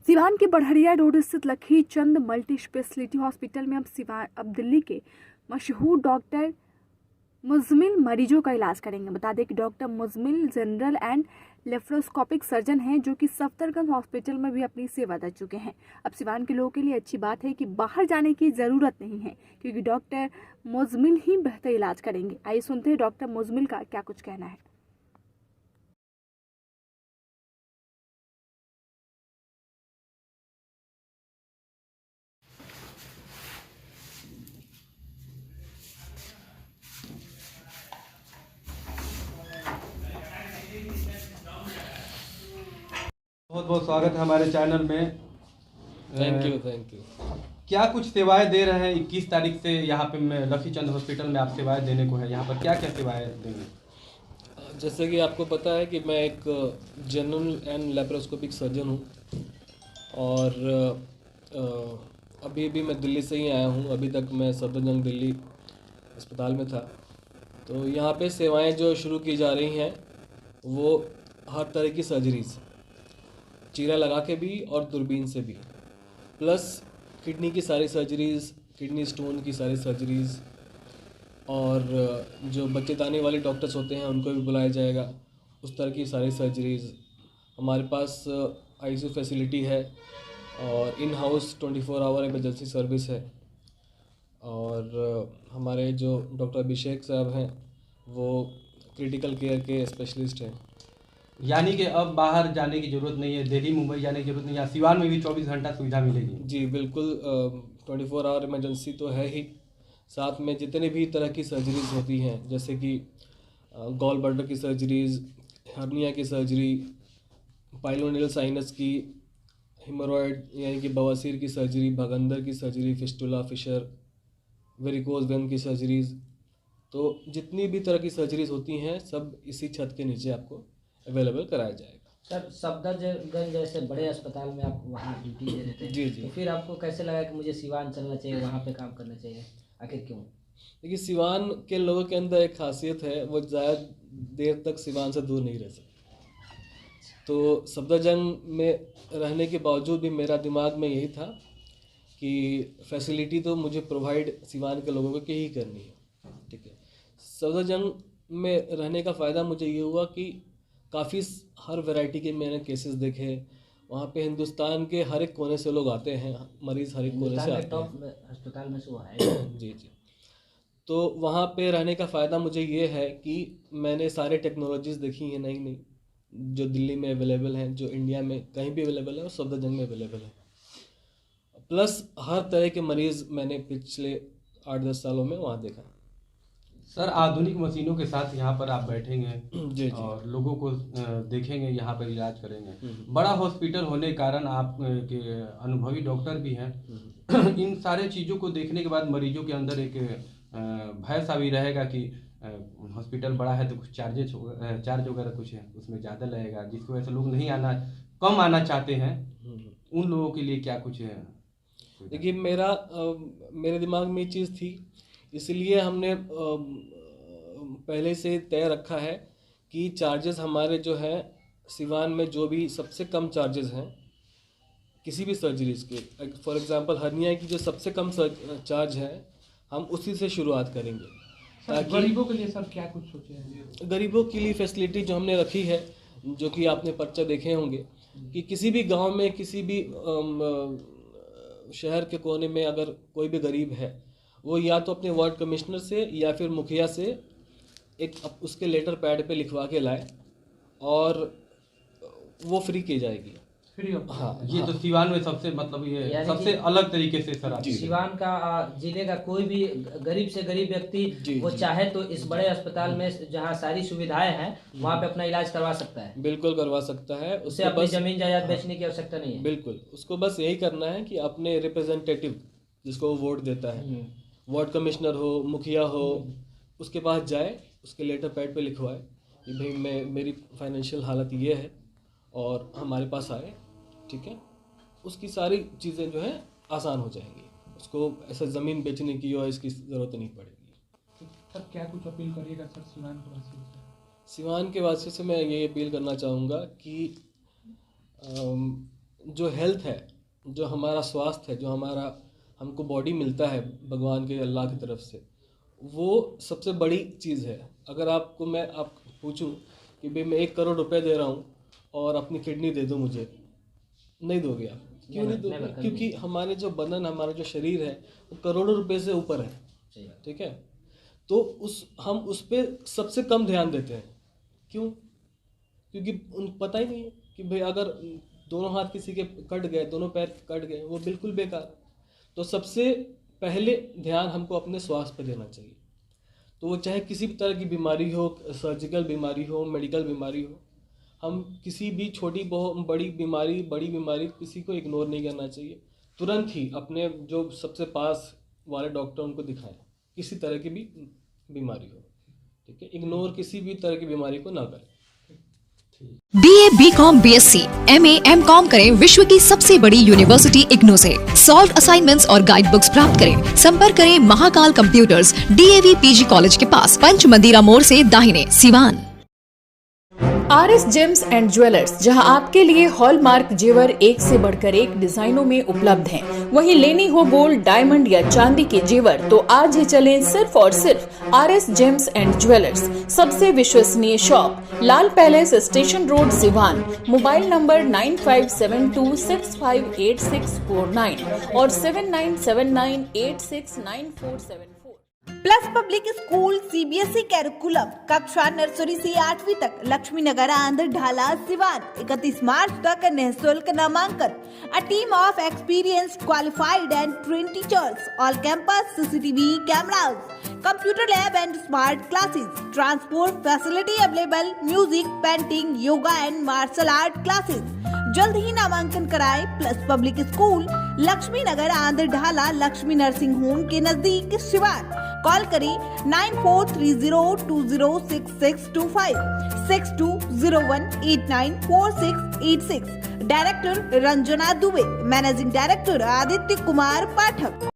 सिवान के बढ़िया रोड स्थित लखी चंद मल्टी स्पेशलिटी हॉस्पिटल में अब दिल्ली के मशहूर डॉक्टर मुजमिल मरीजों का इलाज करेंगे। बता दें कि doctor Muzammil general and laparoscopic surgeon हैं, जो कि सफदरगंज हॉस्पिटल में भी अपनी सेवा दे चुके हैं। अब सिवान के लोगों के लिए अच्छी बात है कि बाहर जाने की ज़रूरत नहीं है, क्योंकि डॉक्टर मुजमिल ही बेहतर इलाज करेंगे। आइए सुनते हैं डॉक्टर मुजमिल का क्या कुछ कहना है। बहुत बहुत स्वागत है हमारे चैनल में। Thank you. क्या कुछ सेवाएं दे रहे हैं? 21 तारीख से यहाँ पे मैं लखी चंद हॉस्पिटल में आप सेवाएं देने को है। यहाँ पर क्या क्या सेवाएं देंगे? जैसे कि आपको पता है कि मैं एक जनरल एंड लेप्रोस्कोपिक सर्जन हूँ और अभी भी मैं दिल्ली से ही आया हूँ। अभी तक मैं सफदरजंग दिल्ली अस्पताल में था। तो यहाँ पे सेवाएं जो शुरू की जा रही हैं वो हर तरह की सर्जरीज, चीरा लगा के भी और दूरबीन से भी, प्लस किडनी की सारी सर्जरीज़, किडनी स्टोन की सारी सर्जरीज़, और जो बच्चेदानी वाले डॉक्टर्स होते हैं उनको भी बुलाया जाएगा। उस तरह की सारी सर्जरीज़ हमारे पास आईसीयू फैसिलिटी है और in house 24 hour emergency service है। और हमारे जो डॉक्टर अभिषेक साहब हैं वो क्रिटिकल केयर के स्पेशलिस्ट हैं। यानी कि अब बाहर जाने की ज़रूरत नहीं है, दिल्ली मुंबई जाने की ज़रूरत नहीं है, सिवान में भी 24 घंटा सुविधा मिलेगी। जी बिल्कुल, 24 आवर इमरजेंसी तो है ही, साथ में जितने भी तरह की सर्जरीज होती हैं जैसे कि गॉल ब्लैडर की सर्जरीज, हर्निया की सर्जरी, पाइलोनेल साइनस की, हेमोरॉयड यानी कि बवासीर की सर्जरी, भगंदर की surgery, fistula, fissure, varicose vein की सर्जरीज, तो जितनी भी तरह की सर्जरीज होती हैं सब इसी छत के नीचे आपको अवेलेबल कराया जाएगा। सर, सफदरजंग जैसे बड़े अस्पताल में आप वहाँ ड्यूटी दे रहे थे, जी। तो फिर आपको कैसे लगा कि मुझे सिवान चलना चाहिए, वहाँ पे काम करना चाहिए? आखिर क्यों? देखिए, सिवान के लोगों के अंदर एक खासियत है, वो ज़्यादा देर तक सिवान से दूर नहीं रह सकते। तो सफदरजंग में रहने के बावजूद भी मेरा दिमाग में यही था कि फैसिलिटी तो मुझे प्रोवाइड सिवान के लोगों को ही करनी है। ठीक है, सफदरजंग में रहने का फ़ायदा मुझे ये हुआ कि काफ़ी हर वैरायटी के मैंने केसेस देखे। वहाँ पे हिंदुस्तान के हर एक कोने से लोग आते हैं, मरीज़ हर एक कोने से आते टॉप हैं। अस्पताल में से वो है। जी। तो वहाँ पे रहने का फ़ायदा मुझे ये है कि मैंने सारे टेक्नोलॉजीज़ देखी हैं नई नई, जो दिल्ली में अवेलेबल हैं, जो इंडिया में कहीं भी अवेलेबल है और सफदरजंग में अवेलेबल है। प्लस हर तरह के मरीज़ मैंने पिछले 8-10 सालों में वहाँ देखा। सर, आधुनिक मशीनों के साथ यहाँ पर आप बैठेंगे जी। और लोगों को देखेंगे, यहाँ पर इलाज करेंगे। बड़ा हॉस्पिटल होने के कारण आप के अनुभवी डॉक्टर भी हैं। इन सारे चीज़ों को देखने के बाद मरीजों के अंदर एक भय सा भी रहेगा कि हॉस्पिटल बड़ा है तो कुछ चार्ज वगैरह कुछ है उसमें ज़्यादा लगेगा, जिसकी वजह से लोग नहीं आना, कम आना चाहते हैं। उन लोगों के लिए क्या कुछ है? देखिए, मेरे दिमाग में ये चीज़ थी, इसलिए हमने पहले से तय रखा है कि चार्जेस हमारे जो हैं सिवान में जो भी सबसे कम चार्जेस हैं किसी भी सर्जरीज के, फॉर एग्जांपल हर्निया की जो सबसे कम चार्ज है हम उसी से शुरुआत करेंगे। ताकि गरीबों के लिए सर क्या कुछ सोचे हैं? गरीबों के लिए फैसिलिटी जो हमने रखी है, जो कि आपने पर्चा देखे होंगे कि किसी भी गांव में, किसी भी शहर के कोने में अगर कोई भी गरीब है, वो या तो अपने वार्ड कमिश्नर से या फिर मुखिया से एक उसके लेटर पैड पे लिखवा के लाए और वो फ्री की जाएगी। Free of? हाँ, ये तो सिवान में सबसे मतलब ये यानी सबसे कि अलग तरीके से सर आप सिवान का जिले का कोई भी गरीब से गरीब व्यक्ति वो चाहे तो इस बड़े अस्पताल में जहाँ सारी सुविधाएं हैं वहाँ पे अपना इलाज करवा सकता है। बिल्कुल करवा सकता है। उसे अपनी जमीन जायदाद बेचने की आवश्यकता नहीं है। बिल्कुल, उसको बस यही करना है कि अपने रिप्रेजेंटेटिव जिसको वो वोट देता है, वार्ड कमिश्नर हो, मुखिया हो, उसके पास जाए, उसके लेटर पैड पे लिखवाए कि भाई मेरी फाइनेंशियल हालत ये है और हमारे पास आए। ठीक है, उसकी सारी चीज़ें जो है आसान हो जाएंगी, उसको ऐसा ज़मीन बेचने की और इसकी ज़रूरत नहीं पड़ेगी। सर, क्या कुछ अपील करिएगा सर सिवान के वासियों से? सिवान के वास्ते से मैं ये अपील करना चाहूँगा कि जो हेल्थ है, जो हमारा स्वास्थ्य है, जो हमारा हमको बॉडी मिलता है भगवान के अल्लाह की तरफ से, वो सबसे बड़ी चीज़ है। अगर आप पूछूं कि भाई मैं 1 करोड़ रुपए दे रहा हूँ और अपनी किडनी दे दो मुझे, नहीं दोगे आप। क्यों नहीं दोगे? क्योंकि हमारे जो बदन, हमारा जो शरीर है वो करोड़ों रुपए से ऊपर है, ठीक है। तो हम उस पर सबसे कम ध्यान देते हैं। क्यों? क्योंकि पता ही नहीं है कि भाई अगर दोनों हाथ किसी के कट गए, दोनों पैर कट गए, वो बिल्कुल बेकार है। तो सबसे पहले ध्यान हमको अपने स्वास्थ्य पर देना चाहिए। तो वो चाहे किसी भी तरह की बीमारी हो, सर्जिकल बीमारी हो, मेडिकल बीमारी हो, हम किसी भी छोटी बड़ी बीमारी किसी को इग्नोर नहीं करना चाहिए। तुरंत ही अपने जो सबसे पास वाले डॉक्टर उनको दिखाएं, किसी तरह की भी बीमारी हो, ठीक है। इग्नोर किसी भी तरह की बीमारी को ना करें। BA, BCom, BSc, MA, MCom करें विश्व की सबसे बड़ी यूनिवर्सिटी इग्नू से। सॉल्व असाइनमेंट्स और गाइड बुक्स प्राप्त करें। संपर्क करें Mahakal computers, DAV PG college के पास, पंच मंदिरा मोड़ से दाहिने, Siwan. RS James and jewellers, जहां आपके लिए हॉलमार्क जेवर एक से बढ़कर एक डिजाइनों में उपलब्ध हैं। वहीं लेनी हो गोल्ड, डायमंड या चांदी के जेवर तो आज ही चलें सिर्फ और सिर्फ RS जेम्स एंड ज्वेलर्स। सबसे विश्वसनीय shop, Lal palace, station road, Siwan. Mobile number 9572658649 और 7979869474। Plus public school CBSE curriculum, कक्षा नर्सरी से 8वीं तक, लक्ष्मी नगर, आंध्र ढाला, सिवान। 31 मार्च तक निःशुल्क नामांकन। A team of experienced, qualified and trained teachers. All campus CCTV cameras, computer lab and smart classes. Transport facility available. Music, painting, yoga and martial art classes. जल्द ही नामांकन कराएं। प्लस पब्लिक स्कूल, लक्ष्मी नगर, आंध्र ढाला, लक्ष्मी नर्सिंग होम के नजदीक, Siwan. Call करें 9430206625 6201894686। Director Ranjana Dubey, managing director Aditya Kumar पाठक।